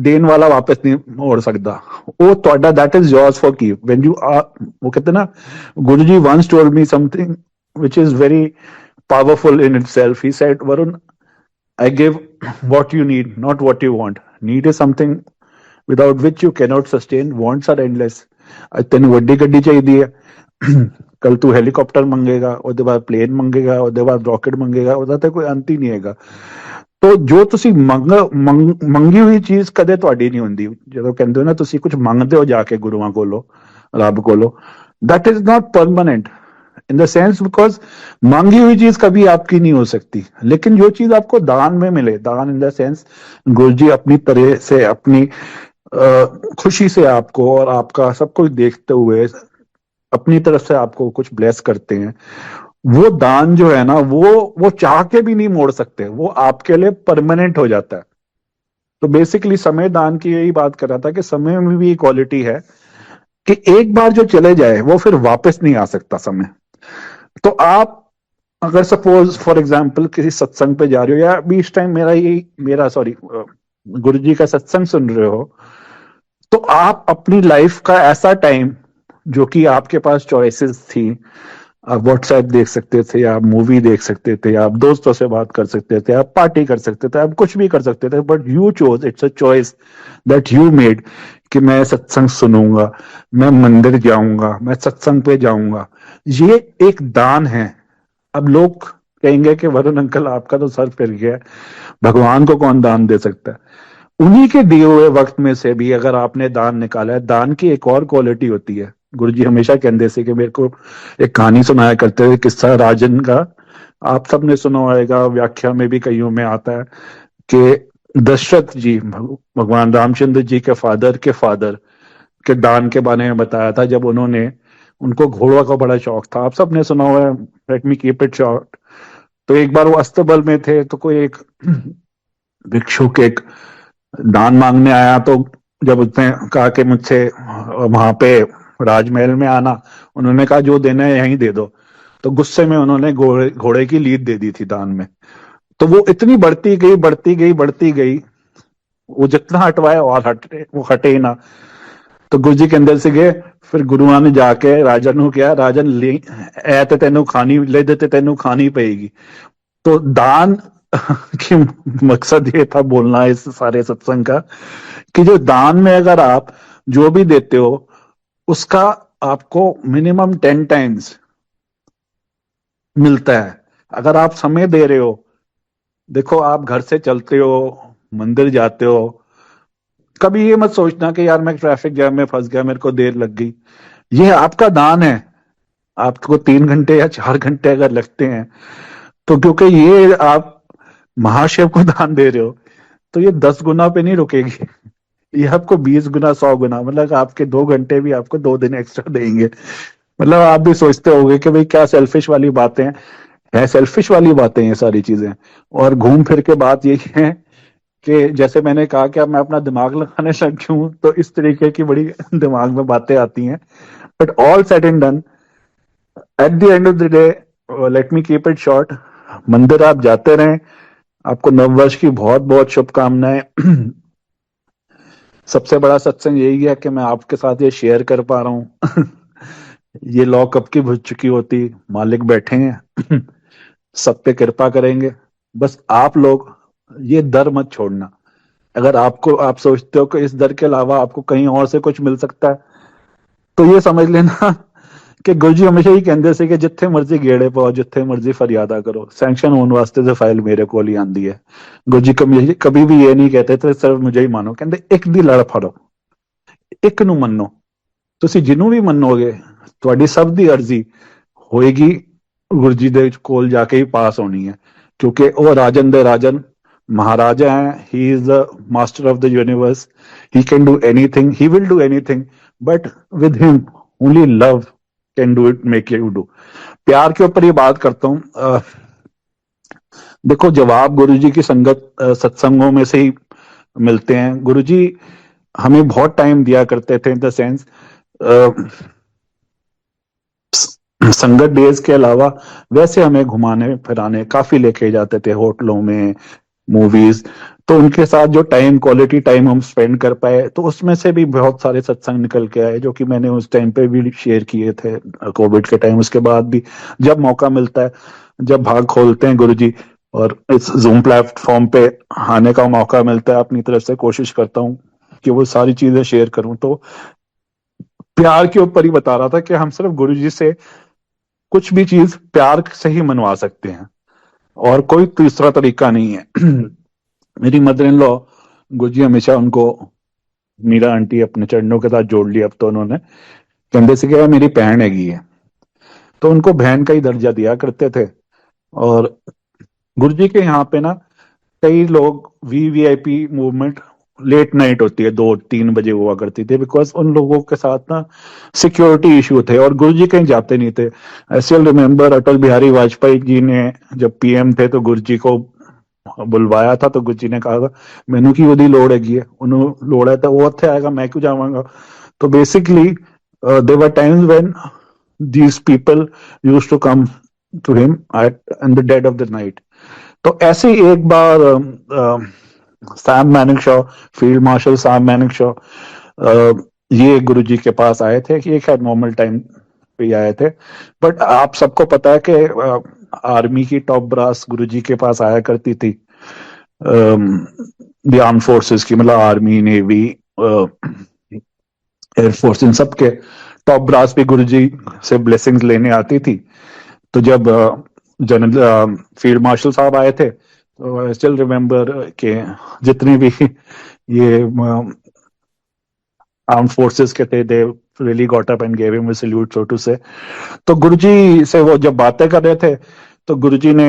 ਦੇਣ ਵਾਲਾ ਵਾਪਸ ਨਹੀਂ ਮੋੜ ਸਕਦਾ। ਉਹ ਤੁਹਾਡਾ that is yours for keep when you are, ਉਹ ਕਹਿੰਦੇ ਨਾ, Guru ji once told me something which is very powerful in itself. He said, Varun, I give what you need, not what you want. Need is something without which you cannot sustain. Wants are endless. ਅੱਜ ਤੈਨੂੰ ਵੱਡੀ ਗੱਡੀ ਚਾਹੀਦੀ ਹੈ, ਕੱਲ ਤੂੰ helicopter ਮੰਗੇਗਾ, ਉਹਦੇ ਬਾਅਦ ਪਲੇਨ ਮੰਗੇਗਾ, ਉਹਦੇ ਬਾਅਦ ਰਾਕਟ ਮੰਗੇਗਾ, ਉਹਦਾ ਤਾਂ ਕੋਈ ਅੰਤ ਹੀ ਨਹੀਂ ਹੈਗਾ। ਤੋ ਜੋ ਤੁਸੀਂ ਮੰਗੀ ਹੋਈ ਚੀਜ਼ ਕਦੇ ਤੁਹਾਡੀ ਨਹੀਂ ਹੁੰਦੀ। ਜਦੋਂ ਕਹਿੰਦੇ ਹੋ ਨਾ ਤੁਸੀਂ ਕੁਝ ਮੰਗਦੇ ਹੋ ਜਾ ਕੇ ਗੁਰੂਆਂ ਕੋਲੋਂ, ਰੱਬ ਕੋਲੋਂ, that is not permanent in the sense because मांगी हुई चीज कभी आपकी नहीं हो सकती। लेकिन जो चीज आपको दान में मिले, दान इन द सेंस गुरु जी अपनी तरह से, अपनी खुशी से आपको और आपका सब कुछ देखते हुए अपनी तरफ से आपको कुछ ब्लेस करते हैं, वो दान जो है ना, वो चाह के भी नहीं मोड़ सकते, वो आपके लिए परमानेंट हो जाता है। तो बेसिकली समय दान की यही बात कर रहा था कि समय में भी क्वालिटी है कि एक बार जो चले जाए वो फिर वापस नहीं आ सकता समय। तो आप अगर सपोज फॉर एग्जांपल किसी सत्संग पे जा रहे हो या अभी इस टाइम मेरा गुरु जी का सत्संग सुन रहे हो, तो आप अपनी लाइफ का ऐसा टाइम जो कि आपके पास चॉइसेस थी, आप व्हाट्सएप देख सकते थे, आप मूवी देख सकते थे, आप दोस्तों से बात कर सकते थे, आप पार्टी कर सकते थे, आप कुछ भी कर सकते थे, but you chose, it's a choice that you made कि मैं सत्संग सुनूंगा, मैं मंदिर जाऊंगा, मैं सत्संग पे जाऊंगा। ये एक दान है। अब लोग कहेंगे कि वरुण अंकल आपका तो सर फिर गया है, भगवान को कौन दान दे सकता है। उन्हीं के दिए हुए वक्त में से भी अगर आपने दान निकाला है, दान की एक और क्वालिटी होती है। गुरुजी हमेशा कहते थे कि मेरे को एक कहानी सुनाया करते थे, किस्सा राजन का, आप सबने सुना होगा, व्याख्या में भी कईयों में आता है कि दशरथ जी, भगवान रामचंद्र जी के फादर के दान के बारे में बताया था, जब उन्होंने, उनको घोड़ों का बड़ा शौक था, आप सबने सुना हुआ है, let me keep it short. तो एक बार वो अस्तबल में थे, तो कोई एक भिक्षुक एक दान मांगने आया, तो जब उसने कहा कि मुझसे वहां पे राजमहल में आना, उन्होंने कहा जो देना है यहीं दे दो, तो गुस्से में उन्होंने घोड़े की लीद दे दी थी दान में। तो वो इतनी बढ़ती गई बढ़ती गई बढ़ती गई, वो जितना हटवाया और हटे, वो हटे ही ना। तो गुरु जी के अंदर से गए, फिर गुरुआ ने जाके राजन को किया, राजन ले ऐ ते तेनू खानी ले देते, तेनू खानी पड़ेगी। तो दान की मकसद ये था बोलना इस सारे सत्संग का, कि जो दान में अगर आप जो भी देते हो उसका आपको मिनिमम 10 टाइम्स मिलता है। अगर आप समय दे रहे हो, देखो आप घर से चलते हो, मंदिर जाते हो, कभी ये मत सोचना कि यार मैं ट्रैफिक जैम में फंस गया, मेरे को देर लग गई। ये आपका दान है। आपको 3 घंटे या 4 घंटे अगर लगते हैं, तो क्योंकि ये आप महाशिव को दान दे रहे हो, तो ये 10 गुना पे नहीं रुकेगी, ये आपको 20 गुना 100 गुना, मतलब आपके 2 घंटे भी आपको 2 दिन एक्स्ट्रा देंगे। मतलब आप भी सोचते होंगे कि भाई क्या सेल्फिश वाली बातें हैं, है सेल्फिश वाली बातें ये सारी चीजें। और घूम फिर के बात यही है कि जैसे मैंने कहा कि अब मैं अपना दिमाग लगाने लग गया हूं, तो इस तरीके की बड़ी दिमाग में बातें आती हैं। But all said and done, at the end of the day, let me keep it short, मंदिर आप जाते रहें। आपको नववर्ष की बहुत बहुत शुभकामनाएं। सबसे बड़ा सत्संग यही है कि मैं आपके साथ ये शेयर कर पा रहा हूँ। ये लॉ कब की बुझ चुकी होती, मालिक बैठे हैं, सब पे कृपा करेंगे। बस आप लोग ये डर मत छोड़ना। अगर आपको, आप सोचते हो कि इस डर के अलावा आपको कहीं और से कुछ मिल सकता है, तो ये समझ लेना कि गुरु जी हमेशा ही कहते थे कि जिथे मर्जी गेड़े पाओ, जिथे मर्जी फरियादा करो, सैंक्शन होने वास्ते तो फाइल मेरे को ही आंदी है। गुरु जी कभी भी ये नहीं कहते थे सिर्फ मुझे ही मानो, कहते एक दी लड़ फड़ो, एक ਨੂੰ ਮੰਨੋ। ਤੁਸੀਂ ਜਿਹਨੂੰ ਵੀ ਮੰਨੋਗੇ ਤੁਹਾਡੀ ਸਭ ਦੀ ਅਰਜ਼ੀ ਹੋਏਗੀ, ਗੁਰੂ ਜੀ ਦੇ ਕੋਲ ਜਾ ਕੇ ਹੀ ਪਾਸ ਹੋਣੀ ਹੈ, ਕਿਉਂਕਿ ਉਹ ਰਾਜਨ ਦੇ ਰਾਜਨ महाराजा है। He is the master of the universe, he can do anything, he will do anything, but with him only love can do it, make you do. प्यार के ऊपर ये बात करता हूं। देखो जवाब गुरु जी की संगत, सत्संगों में से ही मिलते हैं। गुरु जी हमें बहुत टाइम दिया करते थे, इन द सेंस संगत डेज के अलावा वैसे हमें घुमाने फिराने काफी लेके जाते थे, होटलों में, मूवीज। तो उनके साथ जो टाइम, क्वालिटी टाइम हम स्पेंड कर पाए, तो उसमें से भी बहुत सारे सत्संग निकल के आए, जो कि मैंने उस टाइम पे भी शेयर किए थे, कोविड के टाइम। उसके बाद भी जब मौका मिलता है, जब भाग खोलते हैं गुरुजी और इस जूम प्लेटफॉर्म पे आने का मौका मिलता है, अपनी तरफ से कोशिश करता हूँ कि वो सारी चीजें शेयर करूं। तो प्यार के ऊपर ही बता रहा था कि हम सिर्फ गुरुजी से कुछ भी चीज प्यार से ही मनवा सकते हैं, और कोई तीसरा तरीका नहीं है। मेरी मदर इन लॉ, गुरुजी हमेशा उनको मीरा आंटी अपने चरणों के साथ जोड़ लिया, अब तो उन्होंने, कहते से कि मेरी बहन हैगी है, तो उनको बहन का ही दर्जा दिया करते थे। और गुरुजी के यहाँ पे ना कई लोग, वीवीआईपी मूवमेंट लेट नाइट होती है, 2-3 बजे हुआ करती थी, बिकॉज उन लोगों के साथ ना सिक्योरिटी इशू थे और गुरुजी कहीं जाते नहीं थे। I still remember Atal Bihari Vajpayee ji ने जब पीएम थे तो गुरुजी को बुलवाया था, तो गुरु जी ने कहा मैनू की ओदी लोड़ हैगी है, उन्होंने लोड़ है तो वो उत्थे आएगा, मैं क्यों जावांगा। तो basically there were times when these people used to come to him at in the dead of the night. तो ऐसे ही एक बार सैम मैनिंगशॉ, फील्ड मार्शल सैम मैनिंगशॉ, ये गुरु जी के पास आए थे, कि एक नॉर्मल टाइम पे आए थे। बट आप सबको पता है कि आर्मी की टॉप ब्रास गुरु जी के पास आया करती थी, द आर्म फोर्सेस की, मतलब आर्मी, नेवी, एयरफोर्स, इन सबके टॉप ब्रास भी गुरुजी से ब्लेसिंग्स लेने आती थी। तो जब जनरल फील्ड मार्शल साहब आए थे, तो आई स्टिल रिमेम्बर के जितने भी ये आर्म फोर्सेस के थे, they really got up and gave him a salute, so to say. तो गुरुजी से वो जब बातें कर रहे थे, तो गुरुजी ने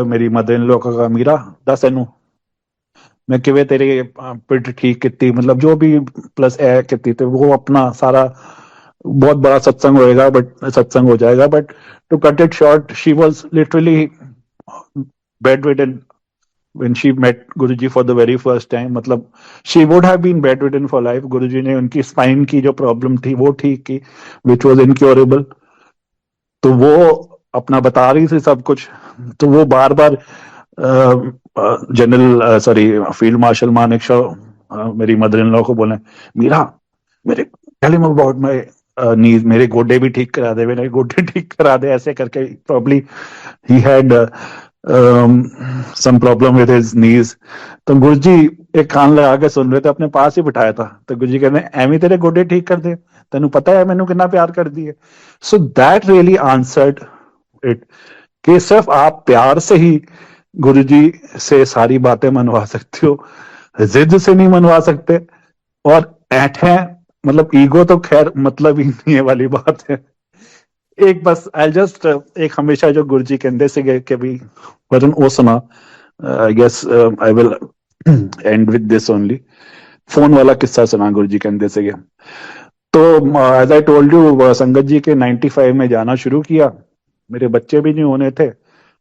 मेरी मदर इन लॉ को कहा, मीरा दस एनू मैं किवे तेरे पिट ठीक किती, मतलब जो भी प्लस ए किती, तो वो अपना सारा बहुत बड़ा सत्संग होएगा, बट सत्संग हो जाएगा, but to cut it short, she was literally bedridden when she met Guruji for the very first time। मतलब she would have been bedridden for life। गुरुजी ने उनकी स्पाइन की जो प्रॉब्लम थी वो ठीक की, which was incurable। तो वो अपना बता रही थी सब कुछ। तो वो बार बार general sorry field marshal Manekshaw मेरी मदर इन लॉ को बोले, मीरा मेरे tell him about my knees, मेरे गोडे भी ठीक करा दे, मेरे गोडे ठीक करा दे, ऐसे करके probably he had some problem with his knees. तो गुरुजी एक कान लगा के सुन रहे थे, अपने पास ही बिठाया था। तो गुरुजी कहते एवं तेरे गोडे ठीक कर दे, तेन पता है मैनू कितना प्यार कर दी है। So that really answered it, कि सिर्फ आप प्यार से ही गुरुजी से सारी बातें मनवा सकते हो, जिद से नहीं मनवा सकते। और ऐठे मतलब ईगो तो खैर मतलब ही नहीं है वाली बात है। एक बस आई जस्ट एक हमेशा जो गुरुजी कहते से कि भी वरुण ओ सुना, I guess I will end with this only. Phone वाला किस्सा सुना गुरुजी कहते से। तो एज आई टोल्ड यू, संगत जी के 95 में जाना शुरू किया, मेरे बच्चे भी नहीं होने थे।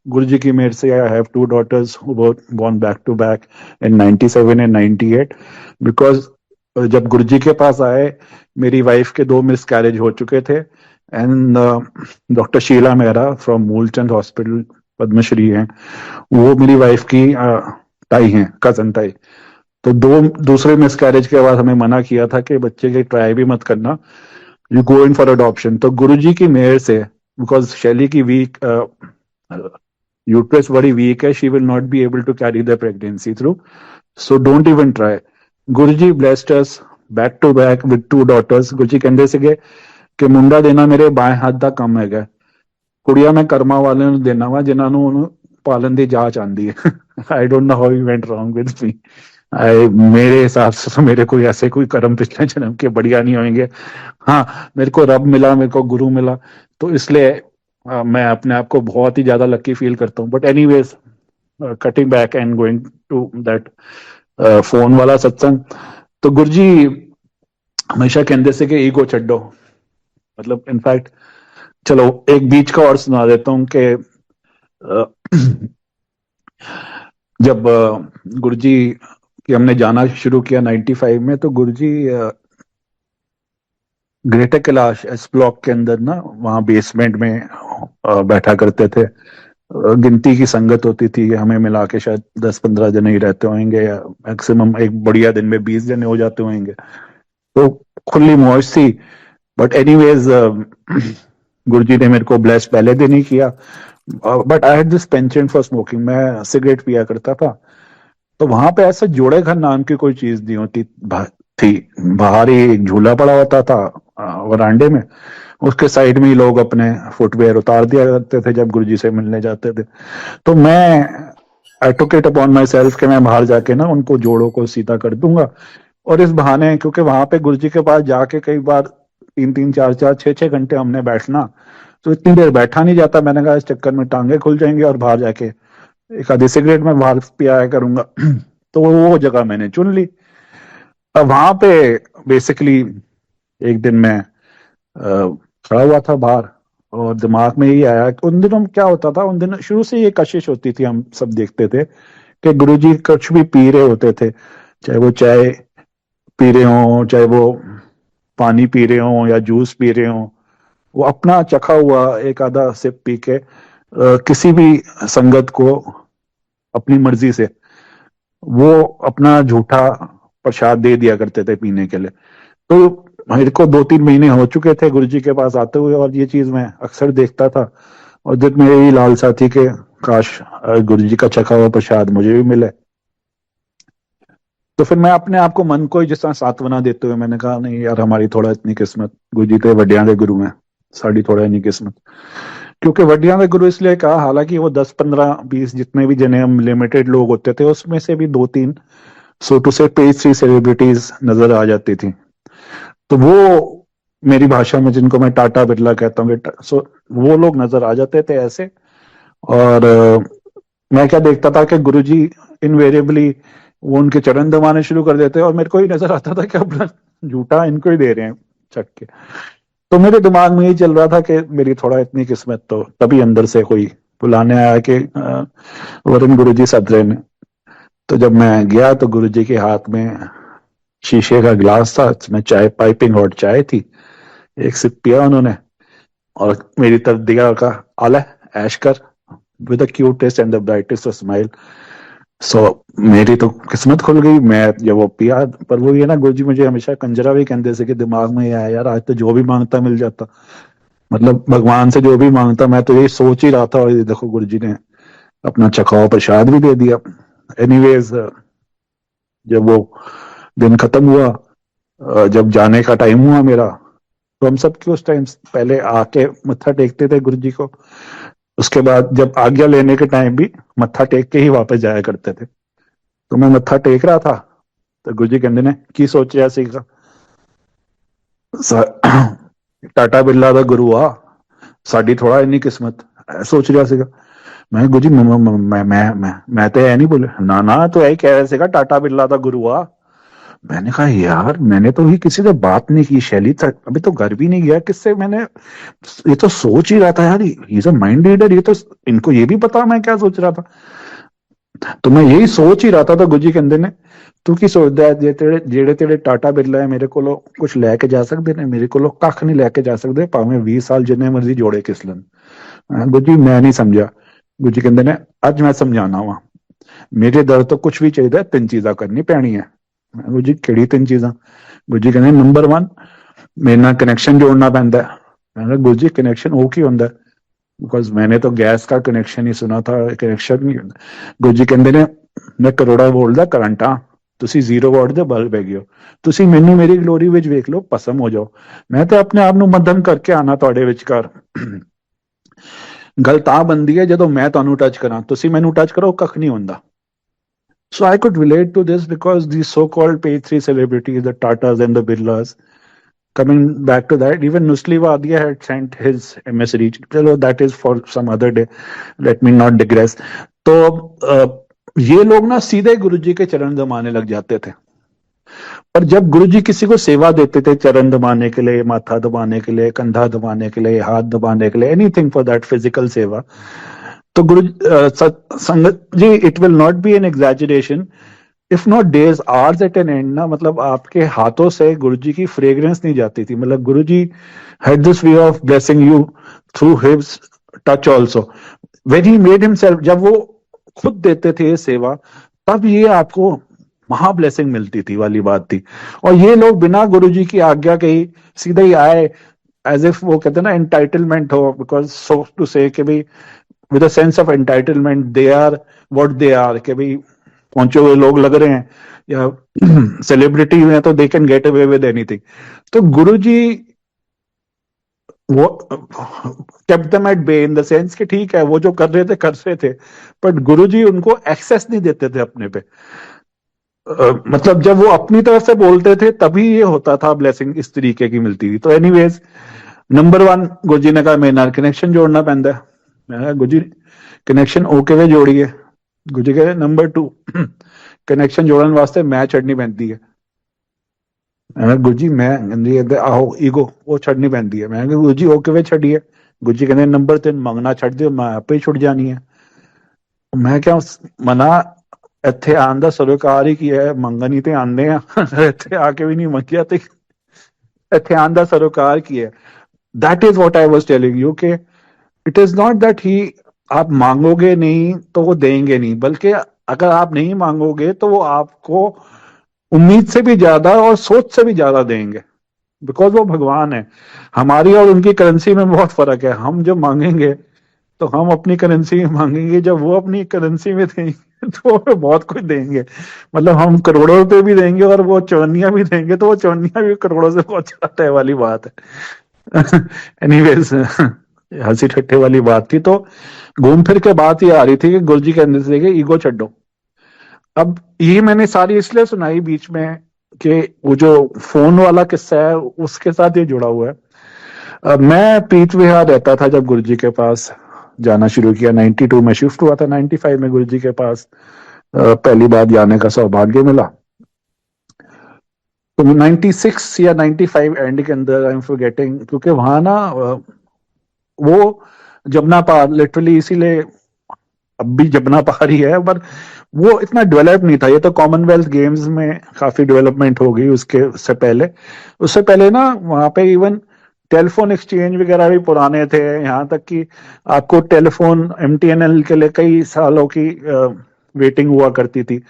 गुरुजी की मेहर से I have two daughters born back to back in 97 and 98। Because जब गुरुजी के पास आए, मेरी वाइफ के 2 मिस कैरेज हो चुके थे, and doctor Sheela Mehra from Moolchand hospital, Padmashri हैं, वो मेरी वाइफ की ताई हैं, कजन ताई। तो दूसरे मिस कैरेज के बाद हमें मना किया था कि बच्चे की ट्राई भी मत करना, you go in for adoption. तो गुरुजी की मेहर से, बिकॉज शैली की वीक यूट्रस बड़ी वीक है, she will not be able to carry the pregnancy through, so don't even try. Guruji blessed us back to back with 2 daughters. Guruji कहते ਸੀਗੇ ਕਿ ਮੁੰਡਾ ਦੇਣਾ ਮੇਰੇ ਬਾएं ਹੱਥ ਦਾ ਕੰਮ ਹੈਗਾ, ਕੁੜੀਆਂ ਮੈਂ ਕਰਮਾਂ ਵਾਲਿਆਂ ਨੂੰ ਦੇਣਾ ਵਾ ਜਿਨ੍ਹਾਂ ਨੂੰ ਉਹਨੂੰ ਪਾਲਣ ਦੀ ਜਾਚ ਆਂਦੀ ਹੈ। I don't know how he went wrong with me. मेरे हिसाब से तो मेरे कोई ऐसे कोई कर्म पिछले जन्म के बढ़िया नहीं होंगे। हाँ, मेरे को रब मिला, मेरे को गुरु मिला, तो इसलिए मैं अपने आप को बहुत ही ज्यादा लकी फील करता हूँ। But anyways, cutting back and going to that phone वाला सत्संग, तो गुरुजी हमेशा कहते से कि ईगो छड्डो। मतलब इनफैक्ट चलो एक बीच का और सुना देता हूँ कि जब गुरुजी की हमने जाना शुरू किया 95 में, तो गुरुजी ग्रेटर कैलाश एस ब्लॉक के अंदर ना, वहाँ बेसमेंट में बैठा करते थे। गिनती की संगत होती थी, हमें मिला के शायद 10-15 जने ही रहते होंगे, या मैक्सिमम एक बढ़िया दिन में 20 जने हो जाते होंगे। तो खुली मौज थी। बट एनीवेज, गुरुजी ने मेरे को ब्लेस पहले दिन ही किया। But I had this penchant for smoking, मैं सिगरेट पिया करता था। तो वहां पे ऐसा जोड़े घर नाम की कोई चीज नहीं होती थी, बाहर ही एक झूला पड़ा होता था वरांडे में, उसके साइड में ही लोग अपने फुटवेयर उतार दिया करते थे जब गुरुजी से मिलने जाते थे। तो मैं I took it upon myself कि मैं बाहर जाके ना उनको जोड़ों को सीधा कर दूंगा। और इस बहाने, क्योंकि वहां पे गुरुजी के पास जाके कई बार 3-3, 4-4, 6-6 घंटे हमने बैठना, तो इतनी देर बैठा नहीं जाता। मैंने कहा इस चक्कर में टांगे खुल जाएंगे और बाहर जाके एक आधी सिगरेट में बाहर पियाया करूंगा। तो वो जगह मैंने चुन ली। अब वहां पे बेसिकली एक दिन मैं खड़ा हुआ था बाहर, और दिमाग में यही आया कि उन दिनों क्या होता था, उन दिनों शुरू से ये कशिश होती थी, हम सब देखते थे कि गुरुजी कुछ भी पी रहे होते थे, चाहे वो चाय पी रहे हो, चाहे वो पानी पी रहे हो, या जूस पी रहे हो, वो अपना चखा हुआ एक आधा सिप पी के किसी भी संगत को अपनी मर्जी से वो अपना झूठा प्रसाद दे दिया करते थे पीने के लिए। तो मेरे को 2-3 महीने हो चुके थे गुरुजी के पास आते हुए, और ये चीज मैं अक्सर देखता था, और जब मेरी लालसा थी कि काश गुरुजी का चखा हुआ प्रसाद मुझे भी मिले। तो फिर मैं अपने आप को, मन को ही जिस तरह सांत्वना देते हुए मैंने कहा, नहीं यार, हमारी थोड़ा इतनी किस्मत, गुरुजी तो वड्डियां दे गुरु हैं, साड़ी थोड़ा इतनी किस्मत। क्योंकि वड्डियां में गुरु इसलिए कहा, हालांकि वो 10 15 20 जितने भी जने हम लिमिटेड लोग होते थे उसमें से भी 2 3 सो टू से पेज 3 सेलिब्रिटीज नजर आ जाती थी। तो वो मेरी भाषा में जिनको मैं टाटा बिरला कहता हूँ, सो वो लोग नजर आ जाते थे ऐसे। और मैं क्या देखता था कि गुरुजी इनवेरिएबली वो उनके चरण दबाने शुरू कर देते और मेरे को ही नजर आता था कि अपना झूठा इनको ही दे रहे हैं चक के। तो मेरे दिमाग में यही चल रहा था कि मेरी थोड़ा इतनी किस्मत, तो तभी अंदर से कोई बुलाने आया कि वरुण गुरुजी सद रहे ने। तो जब मैं गया तो गुरुजी के हाथ में शीशे का गिलास था, उसमें चाय, पाइपिंग हॉट चाय थी। एक सिप पिया उन्होंने और मेरी तरफ दिया और कहा, आला ऐश कर, with the cutest and the brightest of smile. So मेरी तो किस्मत खुल गई। मैं जब वो पिया, पर वो ये ना, गुरुजी मुझे हमेशा कंजरा भी कहते थे कि दिमाग में ये आया यार, आज तो जो भी मांगता मिल जाता, मतलब भगवान से जो भी मांगता। मैं तो ये सोच ही रहा था और ये देखो गुरुजी ने अपना चखाओ प्रसाद भी दे दिया। एनीवेज, जब वो दिन खत्म हुआ, जब जाने का टाइम हुआ मेरा, तो हम सब के उस टाइम पहले आके मत्था टेकते थे गुरु जी को। उसके बाद जब आज्ञा लेने के टाइम भी मत्था टेक के ही वापस जाया करते थे। तो मैं मत्था टेक रहा था तो गुरु जी कहते ने की सोच रहा सीगा, टाटा बिरला ਦਾ ਗੁਰੂ ਆ, ਸਾਡੀ ਥੋੜਾ ਇੰਨੀ ਕਿਸਮਤ ਸੋਚ ਰਿਹਾ ਸੀਗਾ। मैं गुरु जी मैं तो ऐ नहीं बोले, ना ना तो यही कह रहे ਸੀਗਾ टाटा बिरला ਦਾ गुरु आ। मैंने कहा यार, मैंने तो ही किसी से बात नहीं की, शैली तक अभी तो घर भी नहीं गया, किससे मैंने ये तो सोच ही रहा था यार, he is a mind reader, ये तो इनको ये भी पता मैं क्या सोच रहा था। तो मैं यही सोच ही रहा था। तो गुरुजी कहते ने, तू की सोचदा है, ਜਿਹੜੇ ਤੇਰੇ ਟਾਟਾ ਬਿਰਲਾ ਹੈ ਮੇਰੇ ਕੋਲੋਂ ਕੁਝ ਲੈ ਕੇ ਜਾ ਸਕਦੇ ਨੇ, ਮੇਰੇ ਕੋਲੋਂ ਕੱਖ ਨਹੀਂ ਲੈ ਕੇ ਜਾ ਸਕਦੇ, ਭਾਵੇਂ 20 ਸਾਲ ਜਿੰਨੇ ਮਰਜ਼ੀ ਜੋੜੇ ਕਿਸ ਲੈਣ। ਗੁਰੂ ਜੀ ਮੈਂ ਨਹੀਂ ਸਮਝਿਆ। ਗੁਰੂ ਜੀ ਕਹਿੰਦੇ ਨੇ, ਅੱਜ ਮੈਂ ਸਮਝਾਣਾ ਵਾ, ਮੇਰੇ ਦਰ ਤੋਂ ਕੁਝ ਵੀ ਚਾਹੀਦਾ, 3 ਚੀਜ਼ਾਂ ਕਰਨੀ ਪੈਣੀਆਂ। ਗੁਰੂ ਜੀ ਕਿਹੜੀ 3 ਚੀਜ਼ਾਂ? ਗੁਰੂ ਜੀ ਕਹਿੰਦੇ, ਨੰਬਰ 1 ਮੇਰੇ ਨਾਲ ਕਨੈਕਸ਼ਨ ਜੋੜਨਾ ਪੈਂਦਾ। मैं कहा गुरु जी कनेक्शन वो की होंगे, बिकॉज मैंने तो गैस का कनेक्शन ही सुना था, कनेक्शन नहीं होंगे। गुरु जी कहते ने, मैं करोड़ा वोल्ट ਦਾ ਕਰੰਟ ਆ, ਤੁਸੀਂ 0 ਵਾਟ ਦੇ ਬਲਬ ਹੈਗੇ ਹੋ, ਤੁਸੀਂ ਮੈਨੂੰ ਮੇਰੀ ਗਲੋਰੀ ਵਿੱਚ ਵੇਖ ਲਓ, ਭਸਮ ਹੋ ਜਾਓ, ਮੈਂ ਤੇ ਆਪਣੇ ਆਪ ਨੂੰ ਮੱਧਮ ਕਰਕੇ ਆਣਾ ਤੁਹਾਡੇ ਵਿਚਕਾਰ। ਗੱਲ ਤਾਂ ਬੰਦੀ ਹੈ ਜਦੋਂ ਮੈਂ ਤੁਹਾਨੂੰ ਟੱਚ ਕਰਾਂ, ਤੁਸੀਂ ਮੈਨੂੰ ਟੱਚ ਕਰੋ, ਕੱਖ ਨਹੀਂ ਹੁੰਦਾ। So I could relate to this because these so-called page 3 celebrities, the Tatas and the Birlas, coming back to that, even Nusli Wadia had sent his emissary. Chalo, that is for some other day. Let me not digress. तो ये लोग ना सीधे गुरुजी के चरण दबाने लग जाते थे। और जब गुरुजी किसी को सेवा देते थे, चरण दबाने के लिए, माथा दबाने के लिए, कंधा दबाने के लिए, हाथ दबाने के लिए, एनीथिंग फॉर दैट फिजिकल सेवा, तो गुरु संगत जी, it will not be an exaggeration, if not days hours at an end ना, मतलब आपके हाथों से गुरुजी की फ्रेग्रेंस नहीं जाती थी। मतलब Guruji had this way of blessing you through his touch also. When he made himself, जब वो खुद देते थे ये सेवा, तब ये आपको महा ब्लेसिंग मिलती थी वाली बात थी। और ये लोग बिना गुरुजी की आज्ञा के ही सीधे ही आए, एज इफ वो कहते ना एंटाइटलमेंट हो, बिकॉज सो टू से कि भाई with a sense of entitlement they are what they are, कि भाई पहुंचे हुए लोग लग रहे हैं या सेलिब्रिटी हैं तो they can get away with anything. तो गुरुजी वो kept them at bay in the sense कि ठीक है, वो जो कर रहे थे, बट गुरुजी उनको एक्सेस नहीं देते थे अपने पे। मतलब जब वो अपनी तरफ से बोलते थे तभी ये होता था, ब्लेसिंग इस तरीके की मिलती थी। तो एनीवेज, नंबर 1 गुरुजी ने कहा मेरे नाल कनेक्शन जोड़ना पैंदा। मैं कहा गुरुजी कनेक्शन ओके वे जोड़िए। गुरुजी कह रहे नंबर 2 कनेक्शन जोड़न वास्ते मैं छड़नी पैंदी है। मैं गुरुजी मैं कहंदी आहो ईगो वो छड़नी पैंदी है। मैं गुरुजी ओके वे छड़िए। गुरुजी कहते नंबर 3 मंगना छड़ दियो, मैं आपे ही छुड़ जानी है। मैं क्या मना, ਇੱਥੇ ਆਉਣ ਦਾ ਸਰੋਕਾਰ ਹੀ ਕੀ ਹੈ, ਮੰਗਣ ਹੀ ਤੇ ਆਉਂਦੇ ਆ, ਇੱਥੇ ਆ ਕੇ ਵੀ ਨਹੀਂ ਮੰਗਿਆ ਤੇ ਇੱਥੇ ਆਉਣ ਦਾ ਸਰੋਕਾਰ ਕੀ ਹੈ। That is what I was telling you के it is not that he आप मांगोगे नहीं तो वो देंगे नहीं, बल्कि अगर आप नहीं मांगोगे तो वो आपको उम्मीद से भी ज्यादा और सोच से भी ज्यादा देंगे, बिकॉज वो भगवान है। हमारी और उनकी करेंसी में बहुत फर्क है। हम जब मांगेंगे तो हम अपनी करेंसी में मांगेंगे, जब वो अपनी करेंसी में देंगे तो वो बहुत कुछ देंगे। मतलब हम करोड़ों रुपए भी देंगे और वो चौनिया भी देंगे, तो वो चौनिया भी करोड़ों से बहुत ज्यादा है वाली बात है। एनीवेज, हंसी ठट्ठे वाली बात थी। तो घूम फिर के बात ये आ रही थी कि गुरुजी के अंदर से कि ईगो छड्डो। अब ये मैंने सारी इसलिए सुनाई बीच में कि वो जो फोन वाला किस्सा है उसके साथ ये जुड़ा हुआ है। मैं पीठ विहार रहता था जब गुरुजी के पास जाना शुरू किया। 92 में शिफ्ट हुआ था, 95 में गुरुजी के पास पहली बार जाने का सौभाग्य मिला। तो 96 या 95 एंड के अंदर, आई एम फॉरगेटिंग, क्योंकि वहां ना वो जमुना पार लिटरली, इसीलिए अब भी जमुना पार ही है, पर वो इतना डेवलप नहीं था। ये तो कॉमनवेल्थ गेम्स में काफी डेवलपमेंट हो गई उसके उससे पहले ना वहां पे इवन टेलीफोन एक्सचेंज वगैरह भी पुराने थे। यहाँ तक कि आपको टेलीफोन एमटीएनएल के लिए कई सालों की वेटिंग हुआ करती थी।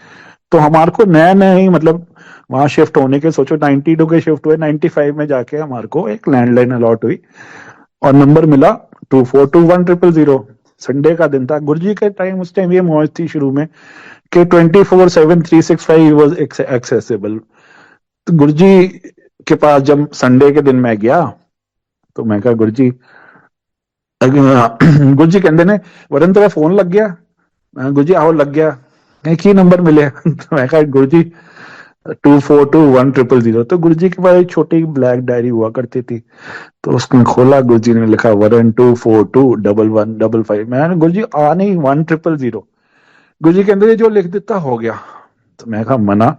तो हमारे को नया नया ही, मतलब वहां शिफ्ट होने के, सोचो 92 के शिफ्ट हुए, 95 में जाके हमारे को एक लैंडलाइन अलॉट हुई और नंबर मिला 242100। संडे का दिन था गुरुजी के टाइम। उस टाइम ये मौज थी शुरू में कि 24/7 365 वाज एक्सेसिबल। तो गुरुजी के पास जब संडे के दिन मैं गया तो मैं कहा गुरुजी, गुरुजी कहते ने वरन तेरा फोन लग गया। गुरुजी आओ लग गया। कहीं की नंबर मिले। तो मैं कहा गुरुजी 242100। तो गुरुजी के पास एक छोटी ब्लैक डायरी हुआ करती थी, तो उसमें खोला, गुरुजी ने लिखा 12421155। मैंने गुरुजी आ नहीं 1000। गुरुजी कहते ने जो लिख दिता हो गया। तो मैं कहा मना,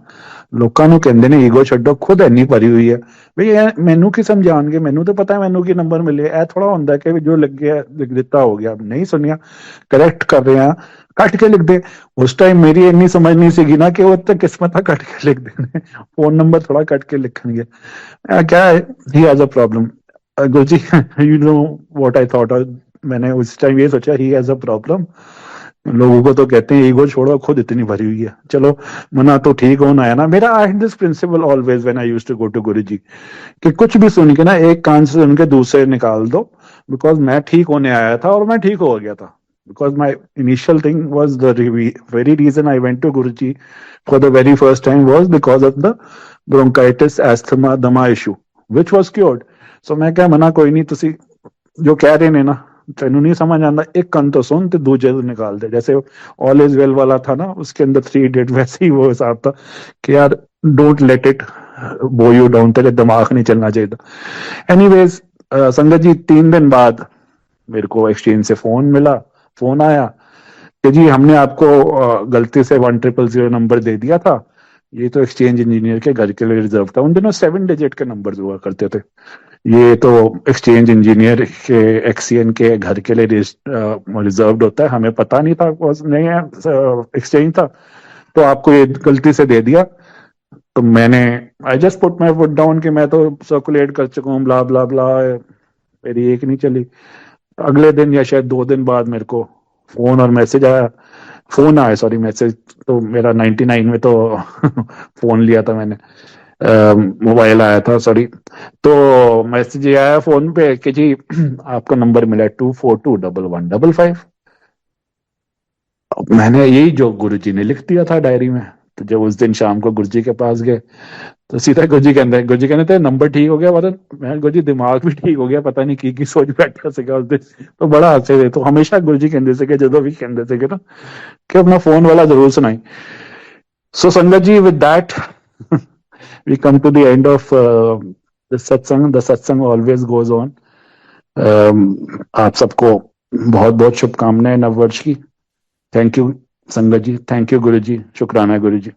ਲੋਕਾਂ ਨੂੰ ਕਹਿੰਦੇ ਨੇ ਈਗੋ ਛੱਡੋ, ਖੁਦ ਇੰਨੀ ਭਰੀ ਹੋਈ ਹੈ ਵੀ ਇਹ ਮੈਨੂੰ ਕੀ ਸਮਝਾਣਗੇ, ਮੈਨੂੰ ਤਾਂ ਪਤਾ ਮੈਨੂੰ ਕੀ ਨੰਬਰ ਮਿਲੇ। ਇਹ ਥੋੜਾ ਹੁੰਦਾ ਕਿ ਜੋ ਲੱਗਿਆ ਲਿਖ ਦਿੱਤਾ ਹੋ ਗਿਆ। ਨਹੀਂ ਸੁਣਿਆ, ਕਰੈਕਟ ਕਰ ਰਹੇ ਆ, ਕੱਟ ਕੇ ਲਿਖਦੇ। ਉਸ ਟਾਈਮ ਮੇਰੀ ਇੰਨੀ ਸਮਝ ਨਹੀਂ ਸੀਗੀ ਨਾ ਕਿ ਉਹ ਤਾਂ ਕਿਸਮਤਾਂ ਕੱਟ ਕੇ ਲਿਖਦੇ ਨੇ, ਫੋਨ ਨੰਬਰ ਥੋੜਾ ਕੱਟ ਕੇ ਲਿਖਣਗੇ। क्या है, he has a problem. Guru ji, you know what I thought. मैंने उस टाइम ये सोचा ही हैज अ प्रॉब्लम। लोगों को तो कहते हैं ईगो छोड़ो, खुद इतनी भरी हुई है। चलो मना तो ठीक होना है ना। मेरा I had this principle always when I used to go to Guruji कि कुछ भी सुन के ना एक कान से सुन के दूसरे निकाल दो। बिकॉज मैं ठीक होने आया था और मैं ठीक हो गया था। Because my initial thing was the very reason I went to Guruji for the very first time was because of the bronchitis asthma दमा issue which was cured. So मैं क्या मना, कोई नहीं, तुसी जो कह रहे ने ना तेनू नहीं समझ आता, एक कन तो सुन ते दूजे तो निकाल दे। जैसे ऑल इज वेल वाला था ना, उसके अंदर 3 इडियट, वैसे ही वो हिसाब था कि यार डोंट लेट इट बो यू डाउन, तेरे दिमाग नहीं चलना चाहिए। एनीवेज संगत जी, 3 दिन बाद मेरे को एक्सचेंज से फोन आया कि जी हमने आपको गलती से 1000 नंबर दे दिया था। ये तो एक्सचेंज इंजीनियर के घर के लिए रिजर्व था। उन दिनों 7 डिजिट के नंबर हुआ करते थे। ये तो एक्सचेंज इंजीनियर के एक्सीएन के घर के लिए रिजर्व होता है। हमें पता नहीं था, नहीं है एक्सचेंज था, तो आपको ये गलती से दे दिया। तो मैंने I just put my foot down कि मैं तो सर्कुलेट कर चुका हूँ, ब्ला ब्ला ब्ला। मेरी एक नहीं चली। अगले दिन या शायद 2 दिन बाद मेरे को फोन आया, सॉरी मैसेज। तो मेरा 99 में तो फोन लिया था मैंने, मोबाइल आया था, सॉरी। तो मैसेज ये आया फोन पे कि जी आपका नंबर मिला 24211155। मैंने यही जो गुरुजी ने लिख दिया था डायरी में। तो जब उस दिन शाम को गुरुजी के पास गए तो सीधा गुरुजी कहते थे नंबर ठीक हो गया वरन। मैं गुरुजी दिमाग भी ठीक हो गया, पता नहीं की सोच बैठा सीगा उस दिन। तो बड़ा हंसे थे। तो हमेशा गुरुजी कहते थे कि जो भी कहते थे ना कि अपना फोन वाला जरूर सुनाई। सो संगत जी, with that we come to the end of the satsang. The satsang always goes on. आप सबको बहुत बहुत शुभकामनाएं नववर्ष की। थैंक यू संगत जी, थैंक यू गुरु जी, शुक्राना गुरु जी।